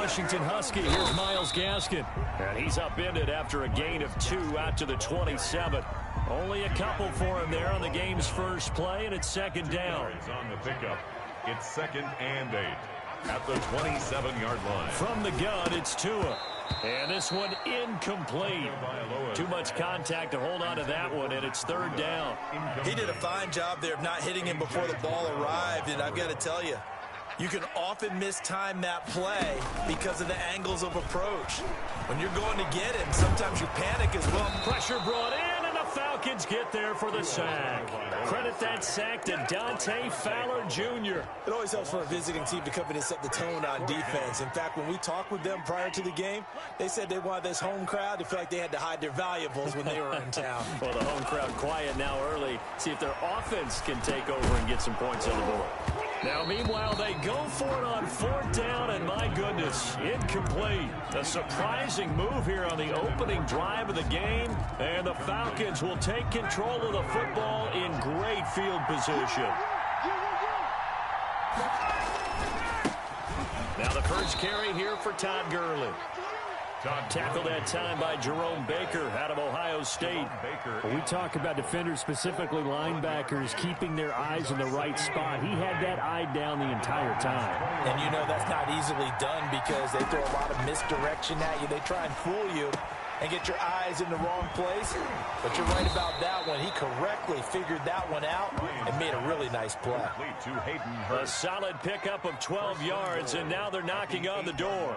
Washington Husky. Here's Myles Gaskin. And he's upended after a gain of 2 out to the 27. Only a couple for him there on the game's first play, and it's second down. On the pickup, it's 2nd and 8 at the 27-yard line. From the gun, it's Tua. And this one incomplete. Too much contact to hold on to that one, and it's 3rd down. He did a fine job there of not hitting him before the ball arrived, and I've got to tell you, you can often mistime that play because of the angles of approach. When you're going to get him, sometimes you panic as well. Pressure brought in, and the Falcons get there for the sack. Credit that sack to Dante Fowler Jr. It always helps for a visiting team to come in and set the tone on defense. In fact, when we talked with them prior to the game, they said they wanted this home crowd to feel like they had to hide their valuables when they were in town. Well, the home crowd quiet now early. See if their offense can take over and get some points on the board. Now, meanwhile, they go for it on 4th down, and my goodness, incomplete. A surprising move here on the opening drive of the game, and the Falcons will take control of the football in great field position. Now the first carry here for Todd Gurley. Tackled that time by Jerome Baker out of Ohio State. When we talk about defenders, specifically linebackers, keeping their eyes in the right spot, he had that eye down the entire time. And you know that's not easily done because they throw a lot of misdirection at you. They try and fool you and get your eyes in the wrong place. But you're right about that one. He correctly figured that one out and made a really nice play. A solid pickup of 12 yards, and now they're knocking on the door.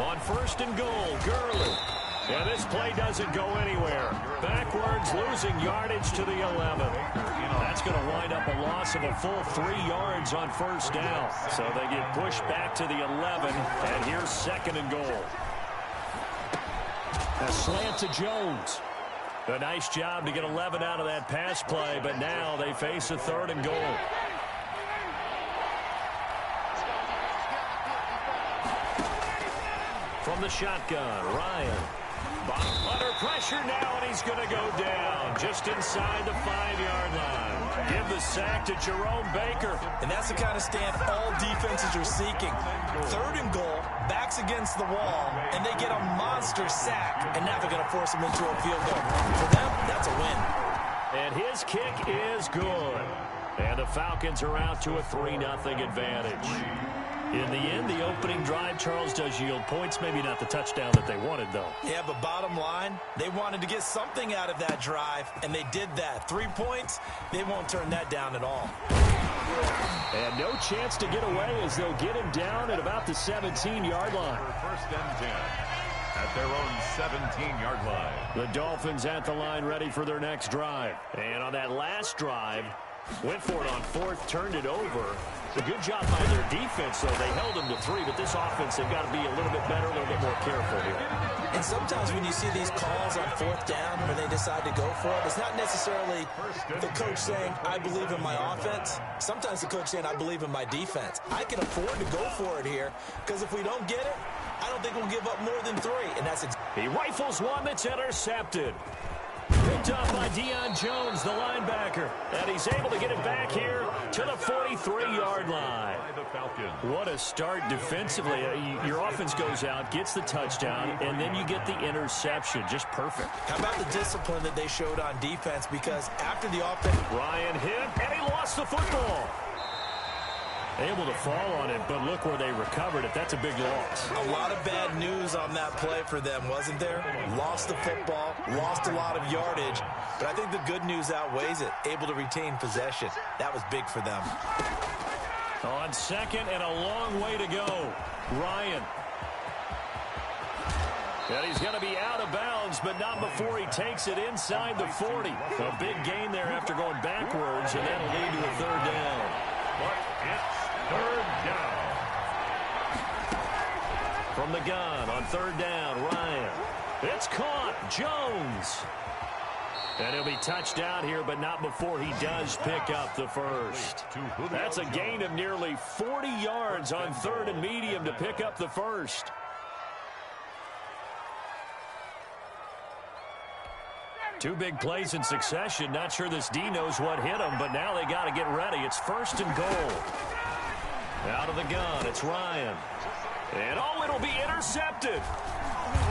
On 1st and goal, Gurley. And this play doesn't go anywhere. Backwards, losing yardage to the 11. That's going to wind up a loss of a full 3 yards on 1st down. So they get pushed back to the 11, and here's 2nd and goal. A slant to Jones. A nice job to get 11 out of that pass play, but now they face a 3rd and goal. From the shotgun, Ryan. Under pressure now, and he's going to go down just inside the 5-yard line. Give the sack to Jerome Baker. And that's the kind of stand all defenses are seeking. 3rd and goal, backs against the wall, and they get a monster sack. And now they're going to force him into a field goal. For them, that's a win. And his kick is good. And the Falcons are out to a 3-0 advantage. In the end, the opening drive, Charles, does yield points. Maybe not the touchdown that they wanted, though. Yeah, but bottom line, they wanted to get something out of that drive, and they did that. 3 points, they won't turn that down at all. And no chance to get away as they'll get him down at about the 17-yard line. 1st and 10 at their own 17-yard line. The Dolphins at the line ready for their next drive. And on that last drive, went for it on 4th, turned it over. A good job by their defense, though. They held them to 3, but this offense, they've got to be a little bit better, a little bit more careful here. And sometimes when you see these calls on 4th down where they decide to go for it, it's not necessarily the coach saying, I believe in my offense. Sometimes the coach saying, I believe in my defense. I can afford to go for it here because if we don't get it, I don't think we'll give up more than 3. And that's he rifles one that's intercepted. Picked up by Deion Jones, the linebacker. And he's able to get it back here to the 43-yard line. What a start defensively. Your offense goes out, gets the touchdown, and then you get the interception. Just perfect. How about the discipline that they showed on defense? Because after the offense, Ryan hit, and he lost the football. Able to fall on it, but look where they recovered it. That's a big loss. A lot of bad news on that play for them, wasn't there? Lost the football, lost a lot of yardage, but I think the good news outweighs it. Able to retain possession. That was big for them. On 2nd and a long way to go. Ryan. And he's going to be out of bounds, but not before he takes it inside the 40. A big gain there after going backwards, and that'll lead to a 3rd down. But it's 3rd down. From the gun on 3rd down, Ryan. It's caught. Jones. And he'll be touched down here, but not before he does pick up the first. That's a gain of nearly 40 yards on 3rd and medium to pick up the first. Two big plays in succession. Not sure this D knows what hit him, but now they got to get ready. It's 1st and goal. Out of the gun, it's Ryan. And, it'll be intercepted.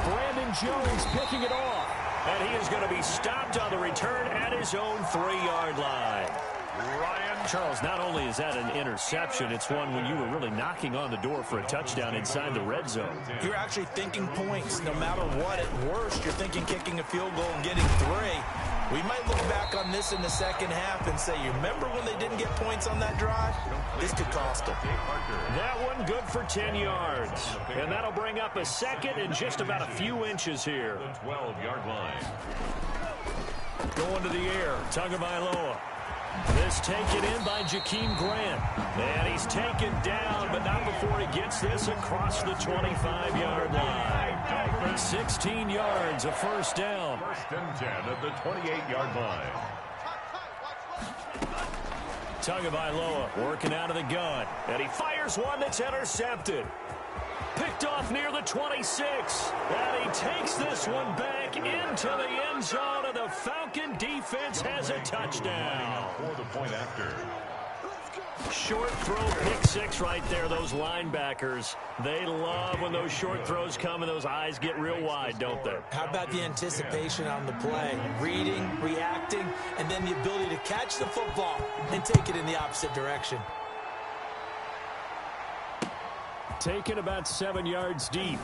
Brandon Jones picking it off. And he is going to be stopped on the return at his own 3-yard line. Charles, not only is that an interception, it's one when you were really knocking on the door for a touchdown inside the red zone. You're actually thinking points. No matter what, at worst, you're thinking kicking a field goal and getting 3. We might look back on this in the second half and say, you remember when they didn't get points on that drive? This could cost them. That one good for 10 yards. And that'll bring up a 2nd and just about a few inches here. The 12-yard line. Going to the air, Tagovailoa. This taken in by Jakeem Grant. And he's taken down, but not before he gets this across the 25-yard line. 16 yards, a 1st down. 1st and 10 at the 28-yard line. Tagovailoa working out of the gun. And he fires one that's intercepted. Picked off near the 26. And he takes this one back into the end zone, and the Falcon defense has a touchdown. For the point after. Short throw, pick 6 right there. Those linebackers, they love when those short throws come and those eyes get real wide, don't they? How about the anticipation on the play? Reading, reacting, and then the ability to catch the football and take it in the opposite direction. Taken about 7 yards deep.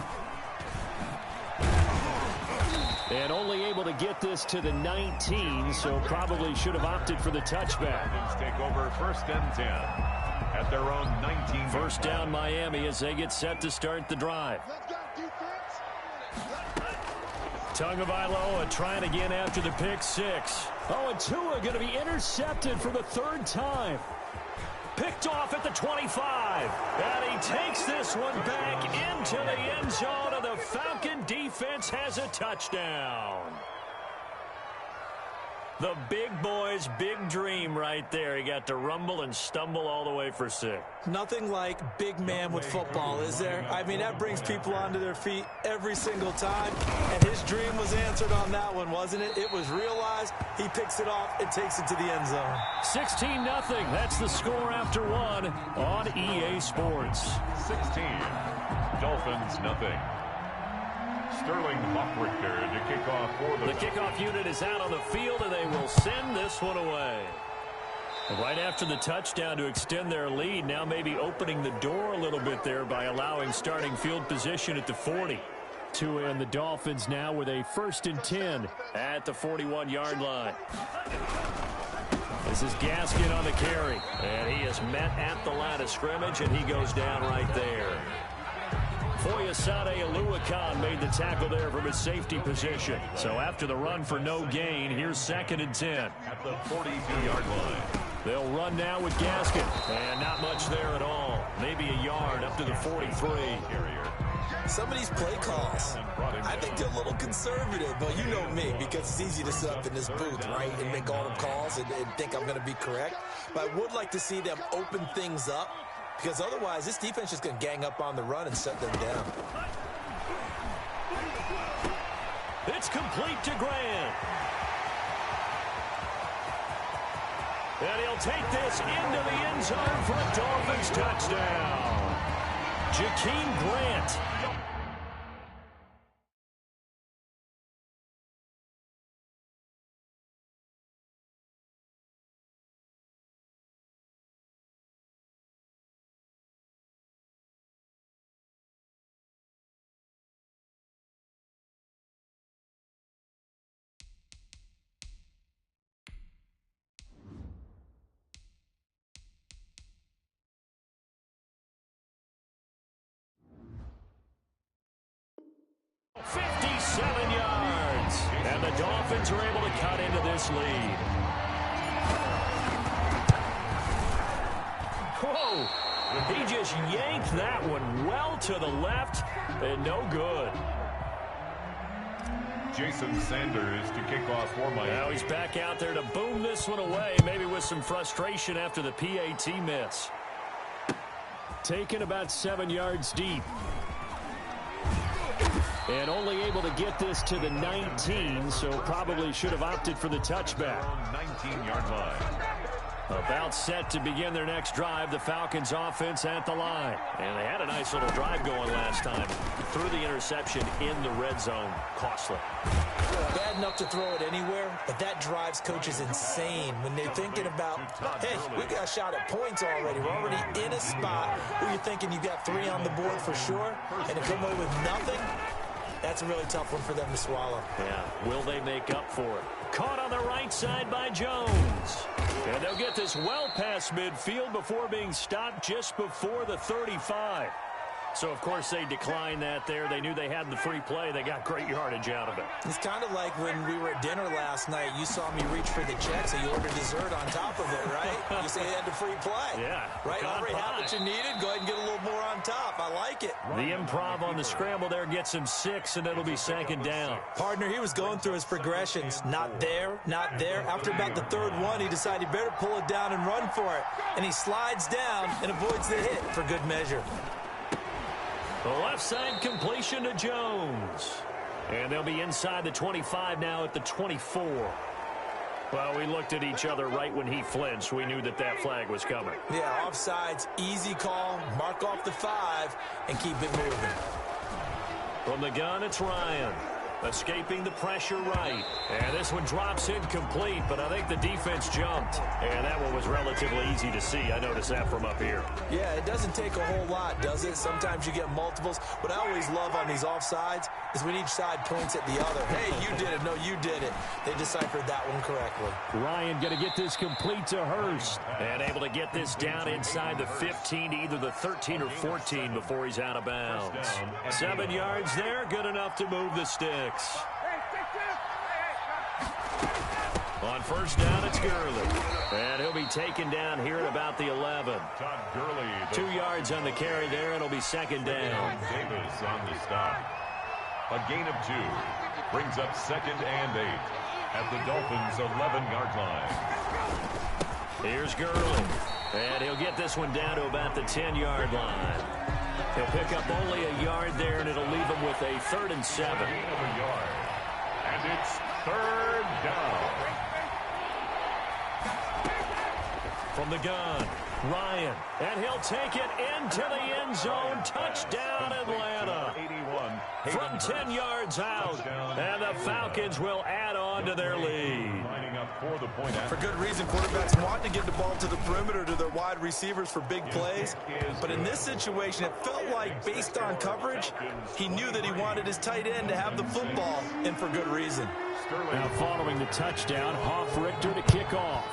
And only able to get this to the 19, so probably should have opted for the touchback. Take over 1st and 10 at their own 19. 1st down Miami as they get set to start the drive. Tagovailoa trying again after the pick 6. Oh, and Tua going to be intercepted for the 3rd time. Picked off at the 25. And he takes this one back into the end zone, and the Falcon defense has a touchdown. The big boy's big dream right there. He got to rumble and stumble all the way for 6. Nothing like big man with football, is there? I mean, that brings people onto their feet every single time. And his dream was answered on that one, wasn't it? It was realized. He picks it off and takes it to the end zone. 16-0. That's the score after 1 on EA Sports. 16. Dolphins, nothing. Sterling Hoffrichter to kick off for The kickoff unit is out on the field, and they will send this one away. Right after the touchdown to extend their lead, now maybe opening the door a little bit there by allowing starting field position at the 40. Tua and the Dolphins now with a 1st and 10 at the 41-yard line. This is Gaskin on the carry, and he is met at the line of scrimmage, and he goes down right there. Foyesade Oluwakan made the tackle there from his safety position. So after the run for no gain, here's 2nd and 10. At the 42-yard line. They'll run now with Gaskin. And not much there at all. Maybe a yard up to the 43. Some of these play calls, I think they're a little conservative, but you know me, because it's easy to sit up in this booth, right, and make all the calls and think I'm going to be correct. But I would like to see them open things up, because otherwise this defense is going to gang up on the run and shut them down. It's complete to Grant. And he'll take this into the end zone for a Dolphins touchdown. Jakeem Grant. And the Dolphins are able to cut into this lead. Whoa! He just yanked that one well to the left and no good. Jason Sanders to kick off for Miami. Now he's back out there to boom this one away, maybe with some frustration after the PAT miss. Taken about 7 yards deep. And only able to get this to the 19, so probably should have opted for the touchback. 19-yard line. About set to begin their next drive, the Falcons offense at the line. And they had a nice little drive going last time. Threw the interception in the red zone. Costly. Bad enough to throw it anywhere, but that drives coaches insane when they're thinking about, hey, we got a shot at points already. We're already in a spot where you're thinking you got 3 on the board for sure, and to come away with nothing, that's a really tough one for them to swallow. Yeah, will they make up for it? Caught on the right side by Jones. And they'll get this well past midfield before being stopped just before the 35. So, of course, they declined that there. They knew they had the free play. They got great yardage out of it. It's kind of like when we were at dinner last night. You saw me reach for the check, so you ordered dessert on top of it, right? You say you had the free play. Yeah. Right? Already had what you needed. Go ahead and get a little more on top. I like it. The improv on the scramble there gets him 6, and it'll be 2nd down. Partner, he was going through his progressions. Not there, not there. After about the 3rd one, he decided he better pull it down and run for it. And he slides down and avoids the hit for good measure. The left side completion to Jones. And they'll be inside the 25 now at the 24. Well, we looked at each other right when he flinched. We knew that that flag was coming. Yeah, offsides, easy call, mark off the 5, and keep it moving. From the gun, it's Ryan. Escaping the pressure right. And this one drops incomplete, but I think the defense jumped. And that one was relatively easy to see. I noticed that from up here. Yeah, it doesn't take a whole lot, does it? Sometimes you get multiples. What I always love on these offsides is when each side points at the other. Hey, you did it. No, you did it. They deciphered that one correctly. Ryan going to get this complete to Hurst. And able to get this down inside the 15 to either the 13 or 14 before he's out of bounds. 7 yards there, good enough to move the sticks. On 1st down, it's Gurley. And he'll be taken down here at about the 11. 2 yards on the carry there. It'll be 2nd down. Davis on the stop. A gain of 2. Brings up 2nd and 8 at the Dolphins' 11-yard line. Here's Gurley. And he'll get this one down to about the 10-yard line. He'll pick up only a yard there, and it'll leave him with a 3rd and 7. Gain of a yard. And it's 3rd down. From the gun, Ryan, and he'll take it into the end zone. Touchdown, Atlanta. From 10 yards out, and the Falcons will add on to their lead. For good reason, quarterbacks want to get the ball to the perimeter to their wide receivers for big plays. But in this situation, it felt like, based on coverage, he knew that he wanted his tight end to have the football, and for good reason. Now following the touchdown, Hoff-Richter to kick off.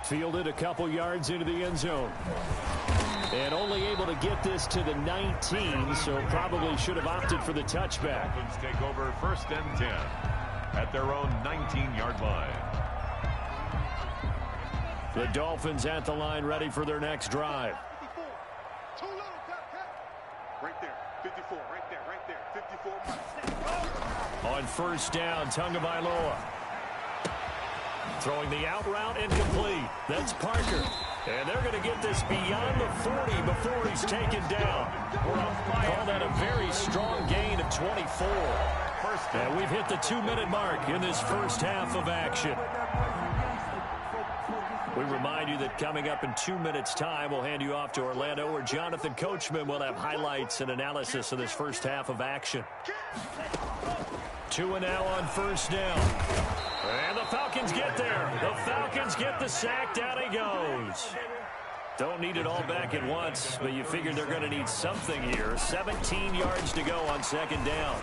Fielded a couple yards into the end zone. And only able to get this to the 19, so probably should have opted for the touchback. Dolphins take over 1st and 10 at their own 19-yard line. The Dolphins at the line, ready for their next drive. Right there, 54, right there, 54. On 1st down, Tagovailoa. Throwing the out route incomplete. That's Parker. And they're going to get this beyond the 40 before he's taken down. Call that a very strong gain of 24. And we've hit the 2-minute mark in this first half of action. We remind you that coming up in 2 minutes' time, we'll hand you off to Orlando, where Jonathan Coachman will have highlights and analysis of this first half of action. 2 and now on 1st down. And the Falcons get there. The Falcons get the sack. Down he goes. Don't need it all back at once, but you figure they're going to need something here. 17 yards to go on 2nd down.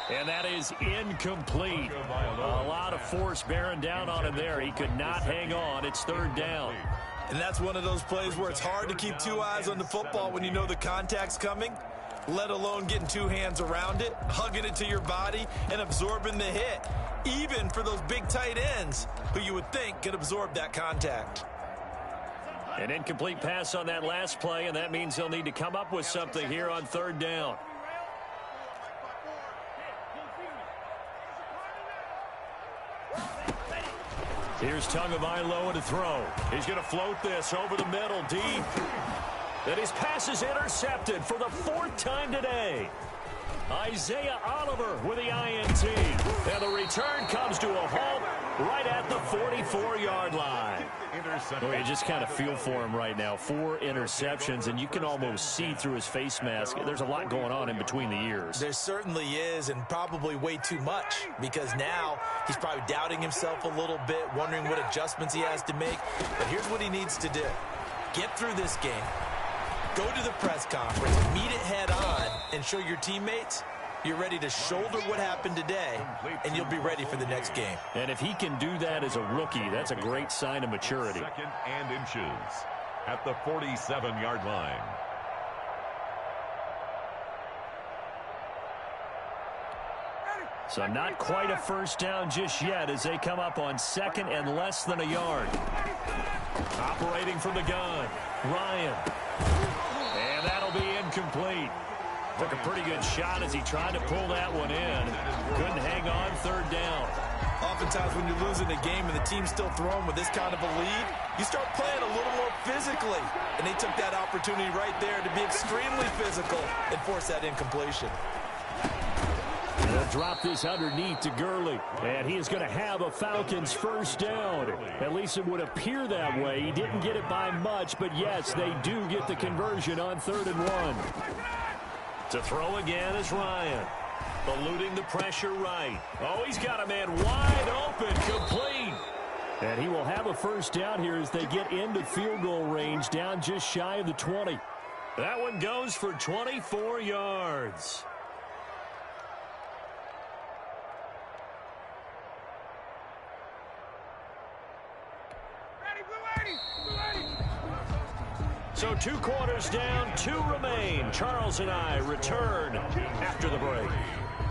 And that is incomplete. A lot of force bearing down on him there. He could not hang on. It's 3rd down. And that's one of those plays where it's hard to keep 2 eyes on the football when you know the contact's coming, let alone getting 2 hands around it, hugging it to your body, and absorbing the hit, even for those big tight ends who you would think could absorb that contact. An incomplete pass on that last play, and that means they'll need to come up with something here on 3rd down. Here's Tagovailoa to throw. He's going to float this over the middle, deep. And his pass is intercepted for the 4th time today. Isaiah Oliver with the INT. And the return comes to a halt right at the 44-yard line. Well, you just kind of feel for him right now. 4 interceptions, and you can almost see through his face mask. There's a lot going on in between the ears. There certainly is, and probably way too much, because now he's probably doubting himself a little bit, wondering what adjustments he has to make. But here's what he needs to do. Get through this game. Go to the press conference, meet it head on, and show your teammates you're ready to shoulder what happened today, and you'll be ready for the next game. And if he can do that as a rookie, that's a great sign of maturity. 2nd and inches at the 47-yard line. So not quite a first down just yet as they come up on 2nd and less than a yard. Operating from the gun, Ryan. And that'll be incomplete. Took a pretty good shot as he tried to pull that one in. Couldn't hang on 3rd down. Oftentimes when you're losing a game and the team's still throwing with this kind of a lead, you start playing a little more physically. And they took that opportunity right there to be extremely physical and force that incompletion. They'll drop this underneath to Gurley. And he is going to have a Falcons first down. At least it would appear that way. He didn't get it by much, but yes, they do get the conversion on 3rd and 1. To throw again is Ryan. Eluding the pressure right. Oh, he's got a man wide open, complete. And he will have a first down here as they get into field goal range, down just shy of the 20. That one goes for 24 yards. So 2 quarters down, 2 remain. Charles and I return after the break.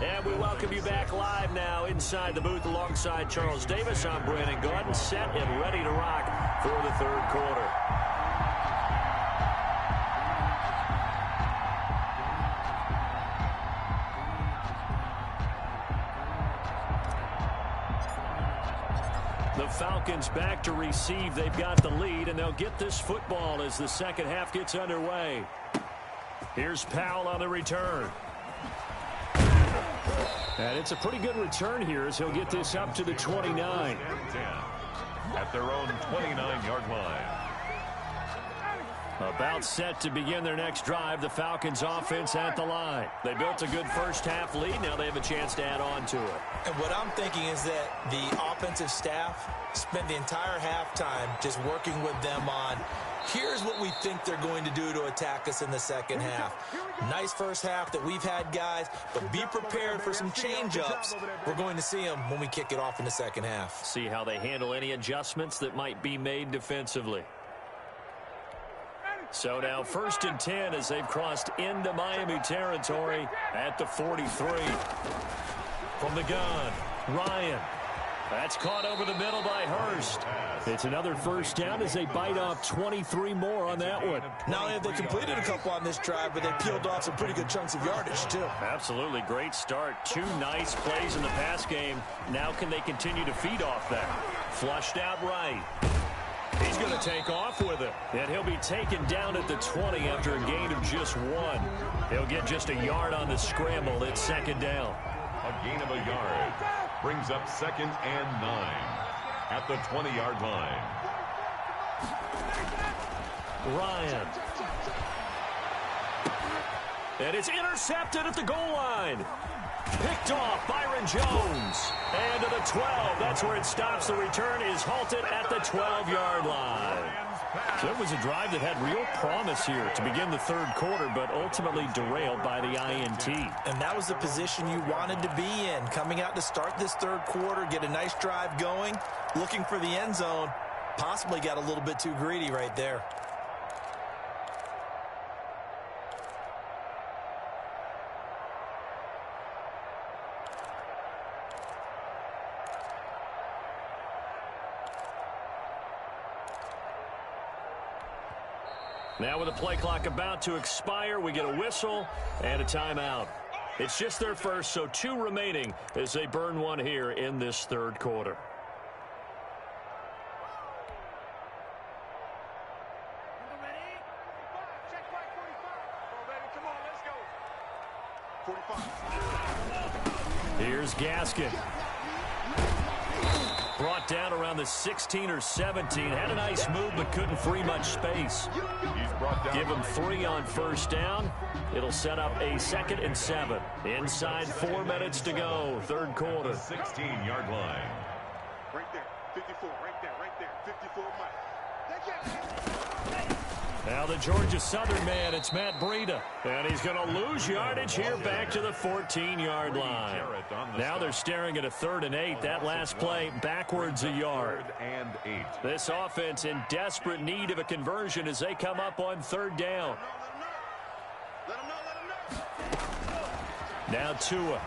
And we welcome you back live now inside the booth alongside Charles Davis. I'm Brandon Gaudin, set and ready to rock for the 3rd quarter. The Falcons back to receive. They've got the lead, and they'll get this football as the second half gets underway. Here's Powell on the return. And it's a pretty good return here as he'll get this up to the 29. At their own 29-yard line. About set to begin their next drive, the Falcons offense at the line. They built a good first half lead. Now they have a chance to add on to it. And what I'm thinking is that the offensive staff spent the entire halftime just working with them on, here's what we think they're going to do to attack us in the second half. Nice first half that we've had, guys, but be prepared for some change-ups. We're going to see them when we kick it off in the second half. See how they handle any adjustments that might be made defensively. So now 1st and 10 as they've crossed into Miami territory at the 43. From the gun, Ryan. That's caught over the middle by Hurst. It's another first down as they bite off 23 more on that one. Not only have they completed a couple on this drive, but they peeled off some pretty good chunks of yardage, too. Absolutely. Great start. 2 nice plays in the pass game. Now can they continue to feed off that? Flushed out right. He's going to take off with it. And he'll be taken down at the 20 after a gain of just 1. He'll get just a yard on the scramble. It's 2nd down. A gain of a yard brings up 2nd and 9 at the 20-yard line. Ryan. And it's intercepted at the goal line. Picked off Byron Jones. And to the 12. That's where it stops. The return is halted at the 12-yard line. So it was a drive that had real promise here to begin the 3rd quarter, but ultimately derailed by the INT. And that was the position you wanted to be in. Coming out to start this 3rd quarter, get a nice drive going, looking for the end zone. Possibly got a little bit too greedy right there. Now with the play clock about to expire, we get a whistle and a timeout. It's just their first, so 2 remaining as they burn one here in this 3rd quarter. 45. Here's Gaskin. Brought down around the 16 or 17. Had a nice move, but couldn't free much space. He's brought down. Give him 3 on first down. It'll set up a 2nd and 7. Inside 4 minutes to go, third quarter. 16-yard line. Right there. 54. Right there. Right there. 54 Mike. Now the Georgia Southern man, it's Matt Breida. And he's going to lose yardage here back to the 14-yard line. Now they're staring at a 3rd and 8. That last play backwards a yard. 3rd and 8. This offense in desperate need of a conversion as they come up on 3rd down. Now Tua.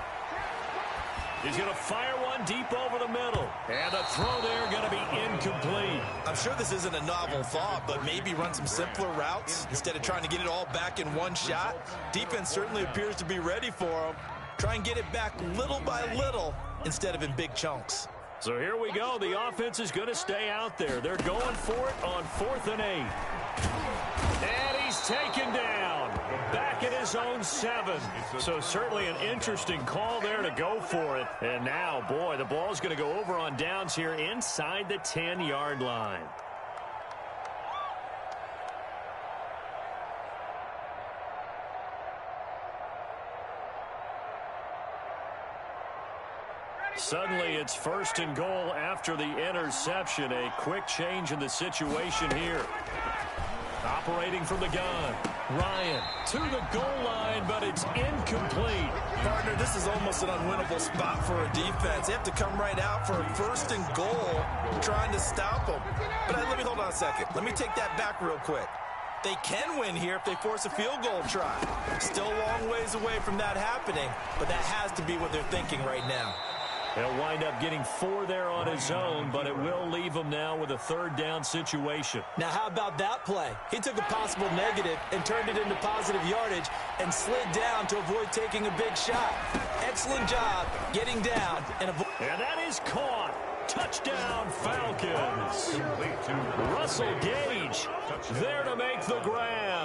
He's going to fire one deep over the middle. And the throw there going to be incomplete. I'm sure this isn't a novel thought, but maybe run some simpler routes instead of trying to get it all back in one shot. Defense certainly appears to be ready for him. Try and get it back little by little instead of in big chunks. So here we go. The offense is going to stay out there. They're going for it on 4th and 8. And he's taken down. Back at his own 7. So certainly an interesting call there to go for it. And now, boy, the ball's going to go over on downs here inside the 10-yard line. Suddenly, it's 1st and goal after the interception. A quick change in the situation here. Operating from the gun. Ryan to the goal line, but it's incomplete. Partner, this is almost an unwinnable spot for a defense. They have to come right out for a 1st and goal, trying to stop them. But let me hold on a second. Let me take that back real quick. They can win here if they force a field goal try. Still a long ways away from that happening, but that has to be what they're thinking right now. He'll wind up getting 4 there on his own, but it will leave him now with a 3rd down situation. Now, how about that play? He took a possible negative and turned it into positive yardage and slid down to avoid taking a big shot. Excellent job getting down and avoid. And that is caught. Touchdown, Falcons. Russell Gage there to make the grab.